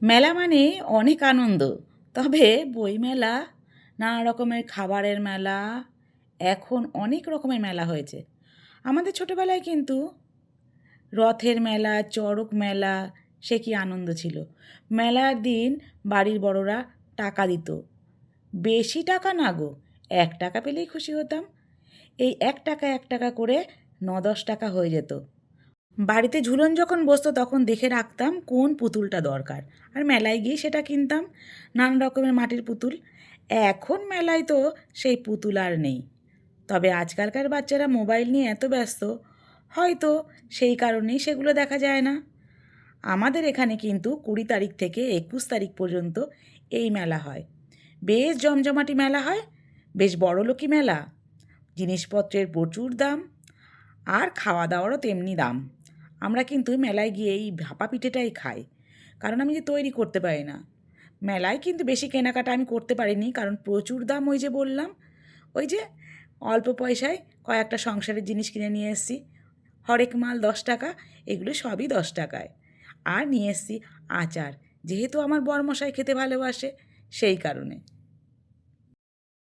মেলা মানে অনেক আনন্দ। তবে বইমেলা, নানা রকমের খাবারের মেলা, এখন অনেক রকমের মেলা হয়েছে। আমাদের ছোটোবেলায় কিন্তু রথের মেলা, চড়ক মেলা, সে কি আনন্দ ছিল। মেলার দিন বাড়ির বড়রা টাকা দিত। বেশি টাকা না গো, 1 টাকা পেলেই খুশি হতাম। এই 1 টাকা 1 টাকা করে 9-10 টাকা হয়ে যেত। বাড়িতে ঝুলন যখন বসতো তখন দেখে রাখতাম কোন পুতুলটা দরকার, আর মেলায় গিয়ে সেটা কিনতাম। নানা রকমের মাটির পুতুল। এখন মেলায় তো সেই পুতুল আর নেই। তবে আজকালকার বাচ্চারা মোবাইল নিয়ে এত ব্যস্ত, হয়তো সেই কারণেই সেগুলো দেখা যায় না। আমাদের এখানে কিন্তু 20 তারিখ থেকে 21 তারিখ পর্যন্ত এই মেলা হয়। বেশ জমজমাটি মেলা হয়, বেশ বড়লোকি মেলা। জিনিসপত্রের প্রচুর দাম, আর খাওয়া দাওয়ারও তেমনি দাম। আমরা কিন্তু মেলায় গিয়ে এই ভাপা পিঠেটাই খাই, কারণ আমি যে তৈরি করতে পারি না। মেলায় কিন্তু বেশি কেনাকাটা আমি করতে পারিনি, কারণ প্রচুর দাম। ওই যে বললাম, ওই যে অল্প পয়সায় কয়েকটা সংসারের জিনিস কিনে নিয়ে এসেছি। হরেক মাল 10 টাকা, এগুলো সবই 10 টাকায়। আর নিয়ে এসেছি আচার, যেহেতু আমার বরমশাই খেতে ভালোবাসে, সেই কারণে।